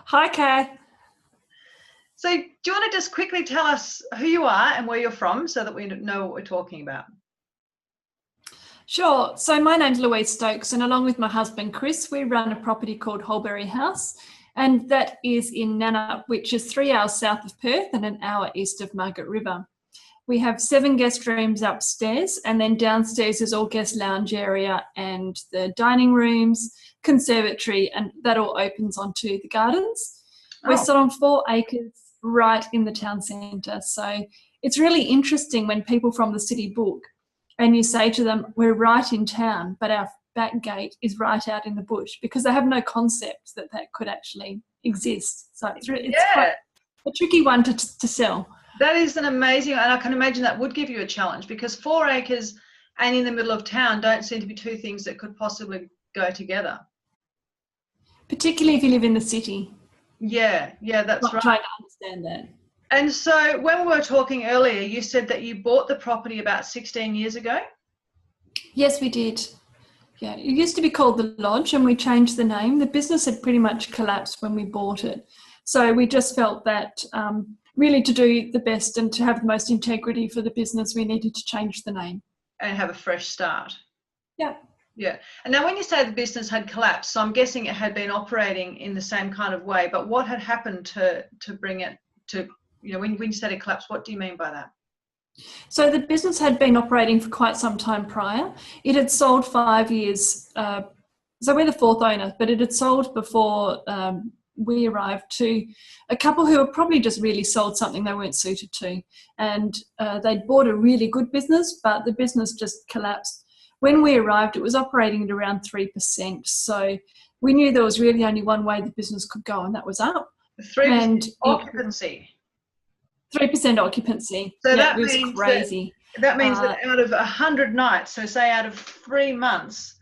Hi, Kath. So do you want to just quickly tell us who you are and where you're from so that we know what we're talking about? Sure. So my name's Louise Stokes, and along with my husband Chris, we run a property called Holbury House, and that is in Nannup, which is 3 hours south of Perth and an hour east of Margaret River. We have 7 guest rooms upstairs, and then downstairs is all guest lounge area and the dining rooms, conservatory, and that all opens onto the gardens. We're Oh, still on 4 acres right in the town centre. So it's really interesting when people from the city book and you say to them, we're right in town, but our back gate is right out in the bush, because they have no concept that that could actually exist. So it's quite yeah, a tricky one to sell. that is an amazing, and I can imagine that would give you a challenge because 4 acres and in the middle of town don't seem to be two things that could possibly go together. Particularly if you live in the city. Yeah, that's Not right. trying to understand that. And so when we were talking earlier, you said that you bought the property about 16 years ago. Yes, we did. Yeah, it used to be called The Lodge and we changed the name. The business had pretty much collapsed when we bought it. So we just felt that really to do the best and to have the most integrity for the business, we needed to change the name. And have a fresh start. Yeah. Yeah. And now when you say the business had collapsed, so I'm guessing it had been operating in the same kind of way, but what had happened to bring it to, when you said it collapsed, what do you mean by that? So the business had been operating for quite some time prior. It had sold 5 years. So we're the fourth owner, but it had sold before we arrived to a couple who had probably just really sold something they weren't suited to. And they'd bought a really good business, but the business just collapsed. When we arrived, it was operating at around 3%. So we knew there was really only one way the business could go, and that was up. 3% And occupancy. 3% occupancy. So Yeah, it that was means that crazy. that means that out of 100 nights, so say out of 3 months,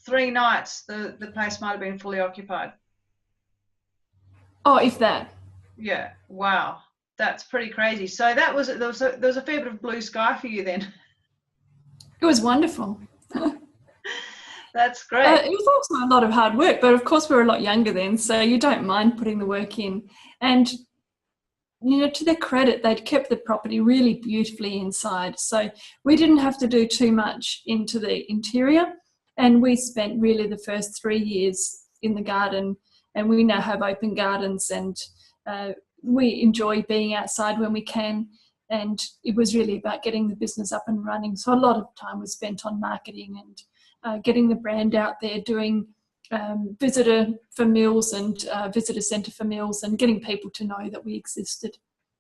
3 nights, the place might have been fully occupied. Oh, if that. Yeah. Wow. That's pretty crazy. So there was a fair bit of blue sky for you then. It was wonderful. That's great. It was also a lot of hard work, but of course we were a lot younger then, so you don't mind putting the work in. And to their credit, they'd kept the property really beautifully inside, so we didn't have to do too much into the interior. And we spent really the first 3 years in the garden, and we now have open gardens, and we enjoy being outside when we can. And it was really about getting the business up and running. So a lot of time was spent on marketing and getting the brand out there, doing visitor for meals and visitor centre for meals, and getting people to know that we existed.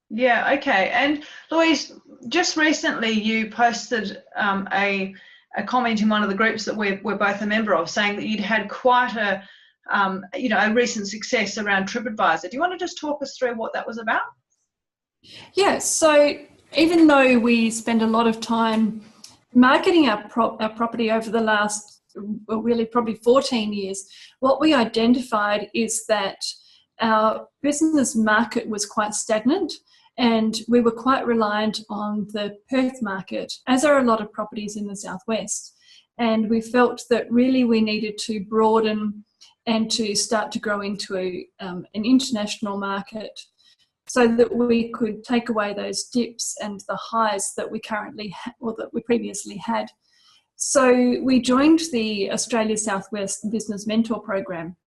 Yeah, okay. And Louise, just recently you posted a comment in one of the groups that we're both a member of, saying that you'd had quite a recent success around TripAdvisor. Do you want to just talk us through what that was about? Yeah, so even though we spend a lot of time marketing our property over the last, well, really probably 14 years, what we identified is that our business market was quite stagnant, and we were quite reliant on the Perth market, as are a lot of properties in the southwest. And we felt that really we needed to broaden and to start to grow into an international market, so that we could take away those dips and the highs that we currently or that we previously had. So we joined the Australia Southwest Business Mentor Program,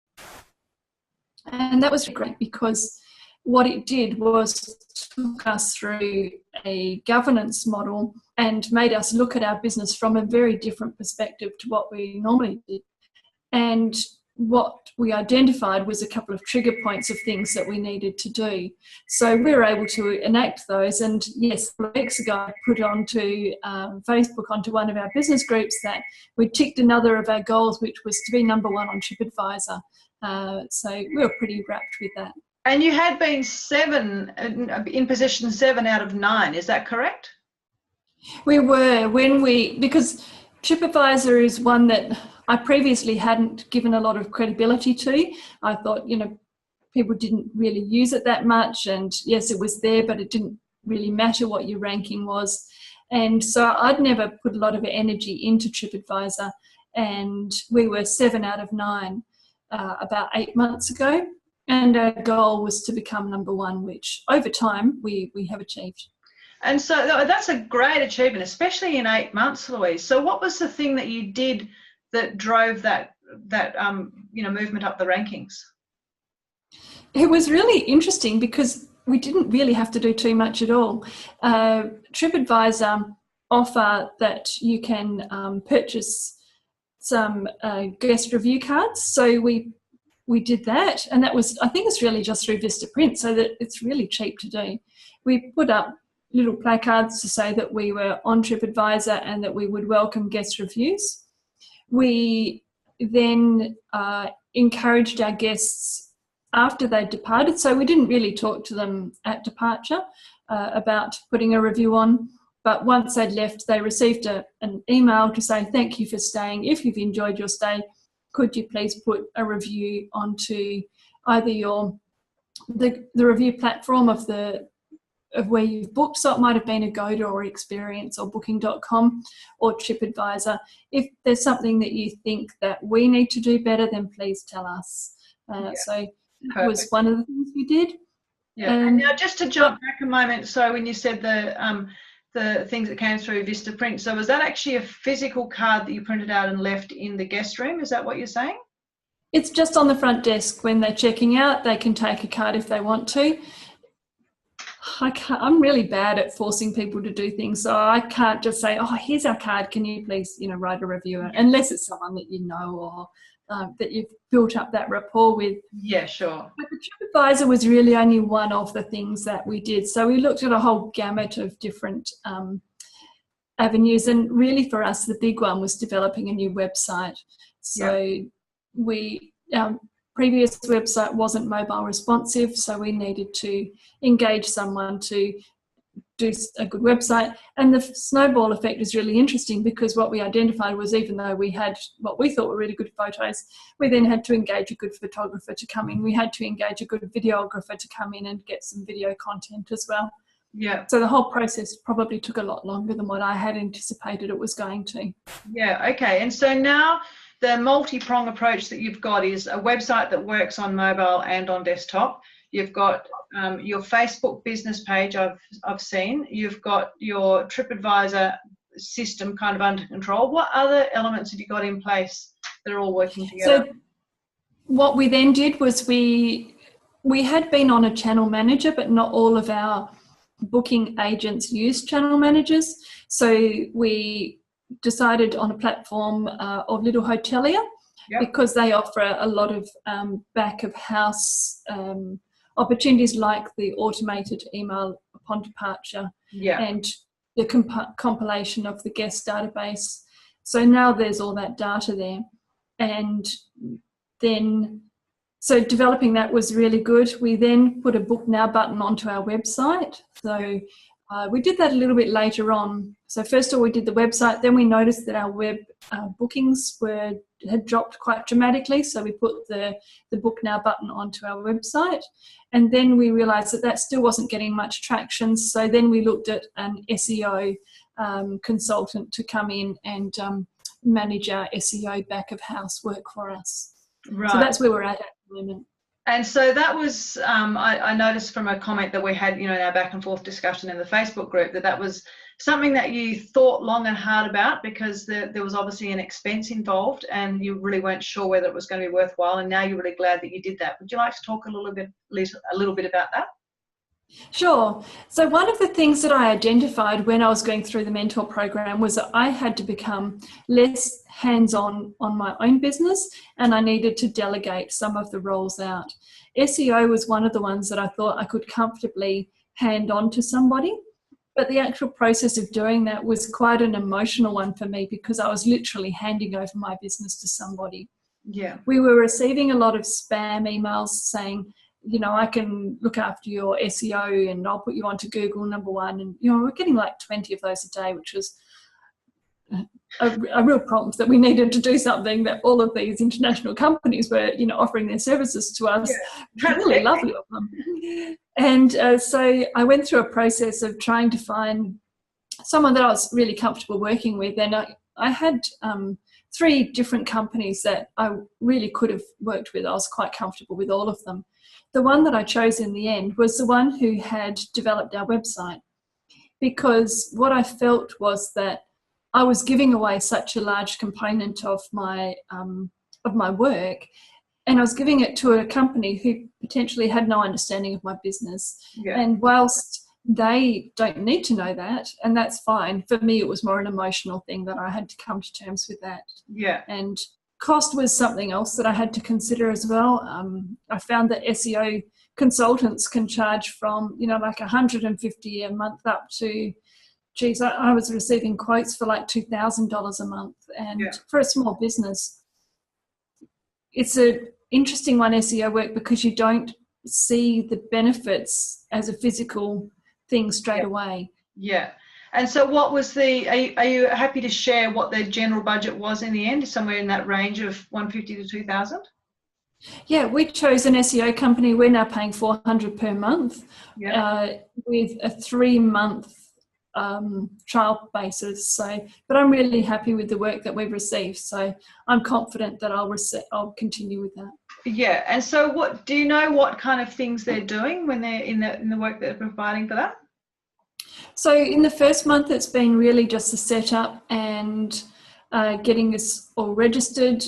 and that was great because what it did was took us through a governance model and made us look at our business from a very different perspective to what we normally did. And what we identified was a couple of trigger points of things that we needed to do. So we were able to enact those. And yes, weeks ago, I put onto Facebook, onto one of our business groups, that we ticked another of our goals, which was to be #1 on TripAdvisor. So we were pretty rapt with that. And you had been in position 7 out of 9, is that correct? We were, because TripAdvisor is one that I previously hadn't given a lot of credibility to. I thought, people didn't really use it that much, and yes, it was there, but it didn't really matter what your ranking was. And so I'd never put a lot of energy into TripAdvisor, and we were 7 out of 9 about 8 months ago. And our goal was to become number one, which over time we have achieved. And so that's a great achievement, especially in 8 months, Louise. So what was the thing that you did that drove that movement up the rankings? It was really interesting because we didn't really have to do too much at all. TripAdvisor offer that you can purchase some guest review cards. So we did that, and that was, I think it's really just through Vistaprint, so that it's really cheap to do. We put up little placards to say that we were on TripAdvisor and that we would welcome guest reviews. We then encouraged our guests after they departed, so we didn't really talk to them at departure about putting a review on, but once they'd left, they received an email to say, thank you for staying. If you've enjoyed your stay, could you please put a review onto either the review platform of where you've booked, so it might have been Agoda or Experience or Booking.com or TripAdvisor. If there's something that you think that we need to do better, then please tell us. So that was one of the things we did. Yeah. And now just to jump back a moment, so when you said the things that came through Vistaprint, so was that actually a physical card that you printed out and left in the guest room? Is that what you're saying? It's just on the front desk. When they're checking out, they can take a card if they want to. I'm really bad at forcing people to do things, so I can't just say, oh, here's our card, can you please write a review, unless it's someone that you know or that you've built up that rapport with. Yeah, sure. But the TripAdvisor was really only one of the things that we did. So we looked at a whole gamut of different avenues, and really for us the big one was developing a new website. So our previous website wasn't mobile responsive, so we needed to engage someone to do a good website. And the snowball effect is really interesting, because what we identified was, even though we had what we thought were really good photos, we then had to engage a good photographer to come in. We had to engage a good videographer to come in and get some video content as well. Yeah. So the whole process probably took a lot longer than what I had anticipated it was going to. Yeah, okay. And so now the multi-prong approach that you've got is a website that works on mobile and on desktop. You've got your Facebook business page, I've seen. You've got your TripAdvisor system kind of under control. What other elements have you got in place that are all working together? So what we then did was we had been on a channel manager, but not all of our booking agents use channel managers. So we decided on a platform of Little Hotelier, because they offer a lot of back of house opportunities, like the automated email upon departure and the compilation of the guest database. So now there's all that data there. And then, so developing that was really good. We then put a Book Now button onto our website. So we did that a little bit later on. So first of all, we did the website, then we noticed that our web bookings had dropped quite dramatically. So we put the Book Now button onto our website. And then we realized that still wasn't getting much traction. So then we looked at an SEO consultant to come in and manage our SEO back of house work for us. Right. So that's where we're at the moment. And so that was, I noticed from a comment that we had, in our back and forth discussion in the Facebook group, that was something that you thought long and hard about, because there was obviously an expense involved and you really weren't sure whether it was going to be worthwhile. And now you're really glad that you did that. Would you like to talk a little bit about that? Sure. So one of the things that I identified when I was going through the mentor program was that I had to become less hands-on on my own business, and I needed to delegate some of the roles out. SEO was one of the ones that I thought I could comfortably hand on to somebody, but the actual process of doing that was quite an emotional one for me, because I was literally handing over my business to somebody. Yeah. We were receiving a lot of spam emails saying, I can look after your SEO and I'll put you onto Google #1. And, we're getting like 20 of those a day, which was a real prompt that we needed to do something, that all of these international companies were, offering their services to us. Yeah. Really lovely of them. And so I went through a process of trying to find someone that I was really comfortable working with. And I had 3 different companies that I really could have worked with. I was quite comfortable with all of them. The one that I chose in the end was the one who had developed our website, because what I felt was that I was giving away such a large component of my work, and I was giving it to a company who potentially had no understanding of my business. Yeah. And whilst they don't need to know that, and that's fine, for me it was more an emotional thing that I had to come to terms with that. Yeah. And cost was something else that I had to consider as well. I found that SEO consultants can charge from, like $150 a month up to, geez, I was receiving quotes for like $2,000 a month. And for a small business, it's an interesting one, SEO work, because you don't see the benefits as a physical thing straight away. Yeah. And so what was are you happy to share what the general budget was in the end, somewhere in that range of 150 to 2,000? Yeah, we chose an SEO company. We're now paying $400 per month with a 3-month trial basis. But I'm really happy with the work that we've received. So I'm confident that I'll continue with that. Yeah. And so do you know what kind of things they're doing when they're in the work that they're providing for that? So in the first month, it's been really just the setup and getting us all registered,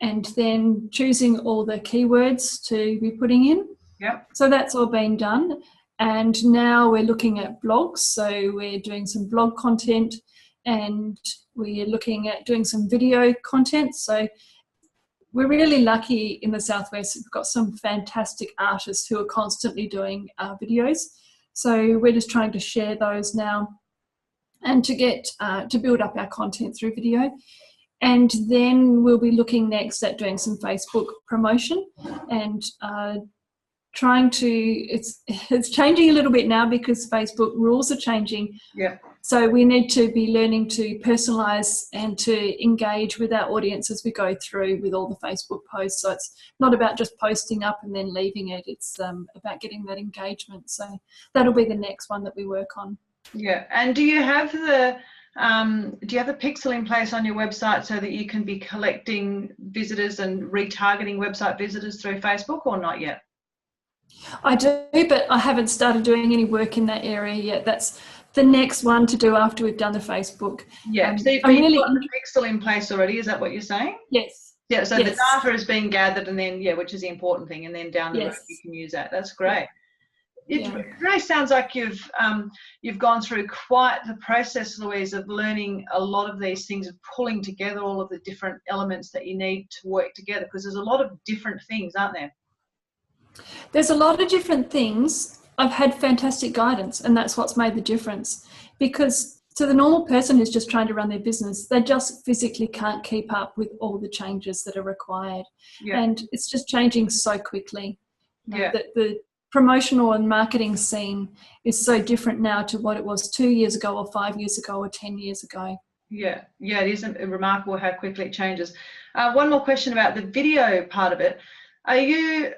and then choosing all the keywords to be putting in. Yeah. So that's all been done. And now we're looking at blogs. So we're doing some blog content, and we're looking at doing some video content. So we're really lucky in the Southwest. We've got some fantastic artists who are constantly doing videos. So we're just trying to share those now and to get to build up our content through video. And then we'll be looking next at doing some Facebook promotion and trying to, it's changing a little bit now because Facebook rules are changing. Yeah. So we need to be learning to personalize and to engage with our audience as we go through with all the Facebook posts. So it's not about just posting up and then leaving it. It's about getting that engagement. So that'll be the next one that we work on. Yeah. And do you have the pixel in place on your website so that you can be collecting visitors and retargeting website visitors through Facebook, or not yet? I do, but I haven't started doing any work in that area yet. That's the next one to do after we've done the Facebook. Yeah, so you've got the pixel in place already, is that what you're saying? Yes. Yeah, so the data is being gathered, and then, which is the important thing, and then down the road you can use that. That's great. It really sounds like you've gone through quite the process, Louise, of learning a lot of these things, of pulling together all of the different elements that you need to work together, because there's a lot of different things, aren't there? There's a lot of different things. I've had fantastic guidance, and that's what's made the difference. Because to the normal person who's just trying to run their business, they just physically can't keep up with all the changes that are required. Yeah. And it's just changing so quickly. Yeah. The promotional and marketing scene is so different now to what it was 2 years ago or 5 years ago or 10 years ago. Yeah, it is remarkable how quickly it changes. One more question about the video part of it. Are you,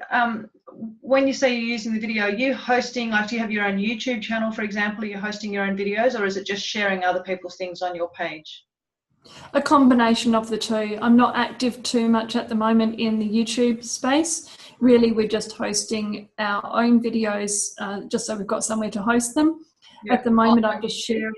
when you say you're using the video, are you hosting, like, do you have your own YouTube channel, for example? Are you hosting your own videos, or is it just sharing other people's things on your page? A combination of the two. I'm not active too much at the moment in the YouTube space. Really, we're just hosting our own videos just so we've got somewhere to host them. Yep. At the moment, I'm just sharing.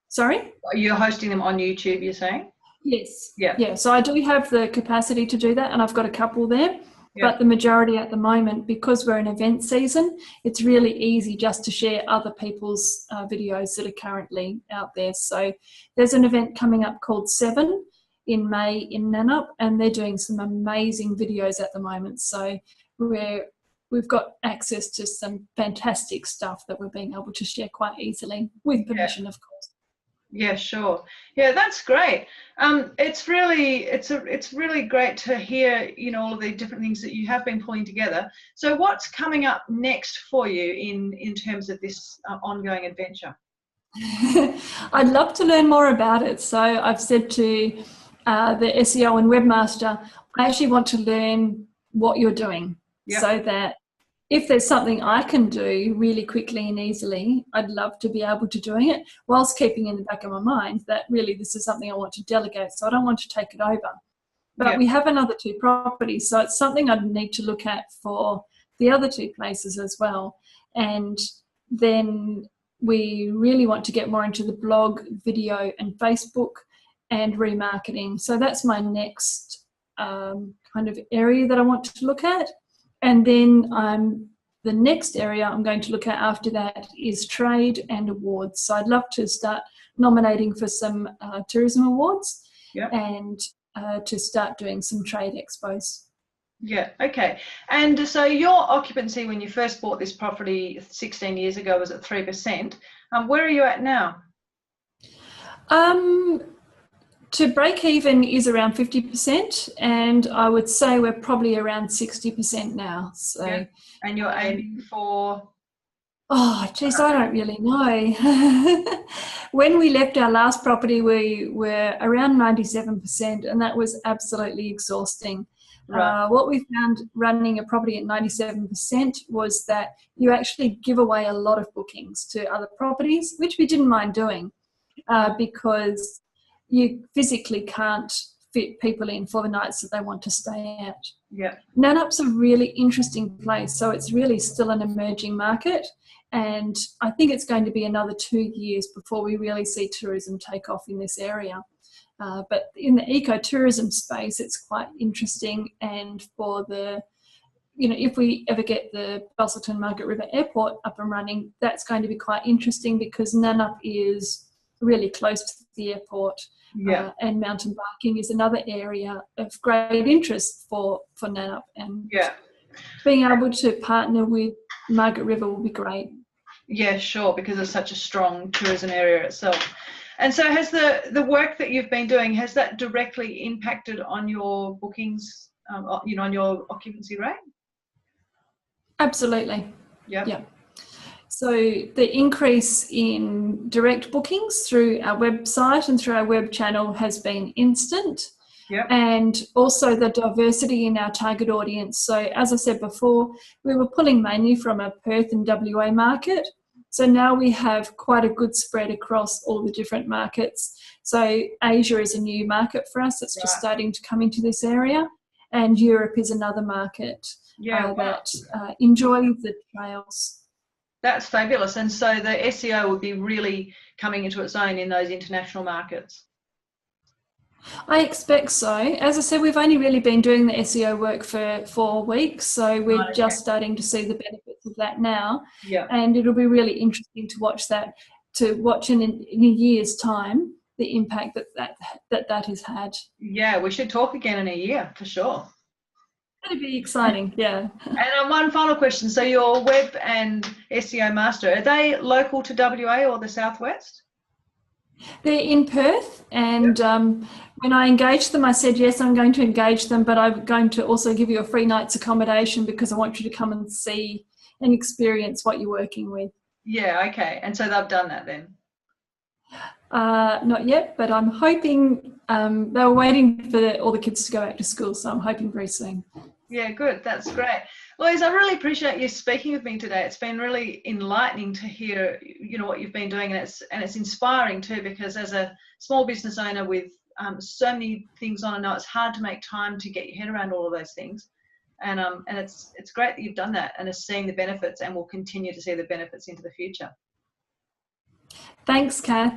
Sorry? You're hosting them on YouTube, you're saying? Yes. Yeah. So I do have the capacity to do that, and I've got a couple there. But the majority at the moment, because we're in event season, it's really easy just to share other people's videos that are currently out there. So there's an event coming up called 7 in May in Nannup, and they're doing some amazing videos at the moment. So we've got access to some fantastic stuff that we're being able to share quite easily, with permission, of course. Yeah, sure. Yeah, that's great. It's really great to hear, all of the different things that you have been pulling together. So what's coming up next for you in terms of this ongoing adventure? I'd love to learn more about it. So I've said to the SEO and webmaster, I actually want to learn what you're doing, so that if there's something I can do really quickly and easily, I'd love to be able to doing it, whilst keeping in the back of my mind that really this is something I want to delegate, so I don't want to take it over. But we have another 2 properties, so it's something I'd need to look at for the other 2 places as well. And then we really want to get more into the blog, video and Facebook and remarketing. So that's my next kind of area that I want to look at. And then the next area I'm going to look at after that is trade and awards. So I'd love to start nominating for some tourism awards and to start doing some trade expos. Yeah, okay. And so your occupancy when you first bought this property 16 years ago was at 3%. Where are you at now? To break even is around 50%, and I would say we're probably around 60% now. So, and you're aiming for? Oh, geez, I don't really know. When we left our last property, we were around 97%, and that was absolutely exhausting. Right. What we found running a property at 97% was that you actually give away a lot of bookings to other properties, which we didn't mind doing because you physically can't fit people in for the nights that they want to stay at. Yeah. Nanup's a really interesting place, so it's really still an emerging market, and I think it's going to be another 2 years before we really see tourism take off in this area. But in the ecotourism space, it's quite interesting, and for the, if we ever get the Busselton Margaret River Airport up and running, that's going to be quite interesting because Nanup is really close to the airport. And mountain biking is another area of great interest for Nanup, and being able to partner with Margaret River will be great. Yeah, sure, because it's such a strong tourism area itself. And so has the work that you've been doing, has that directly impacted on your bookings, on your occupancy rate? Absolutely. Yeah. So the increase in direct bookings through our website and through our web channel has been instant. And also the diversity in our target audience. So as I said before, we were pulling mainly from a Perth and WA market. So now we have quite a good spread across all the different markets. So Asia is a new market for us. It's just starting to come into this area. And Europe is another market that enjoys the trails. That's fabulous. And so the SEO would be really coming into its own in those international markets. I expect so. As I said, we've only really been doing the SEO work for 4 weeks, so we're just starting to see the benefits of that now. And it'll be really interesting to watch that, in a year's time, the impact that has had. Yeah, we should talk again in a year for sure. That'd be exciting, yeah. And one final question. So your web and SEO master, are they local to WA or the Southwest? They're in Perth, and when I engaged them, I said, yes, I'm going to engage them, but I'm going to also give you a free night's accommodation because I want you to come and see and experience what you're working with. Yeah, okay. And so they've done that then? Not yet, but I'm hoping they were waiting for all the kids to go back to school, so I'm hoping very soon. Yeah, good. That's great. Louise, I really appreciate you speaking with me today. It's been really enlightening to hear, what you've been doing, and it's inspiring too, because as a small business owner with so many things on, I know it's hard to make time to get your head around all of those things. And it's great that you've done that and are seeing the benefits, and will continue to see the benefits into the future. Thanks, Kath.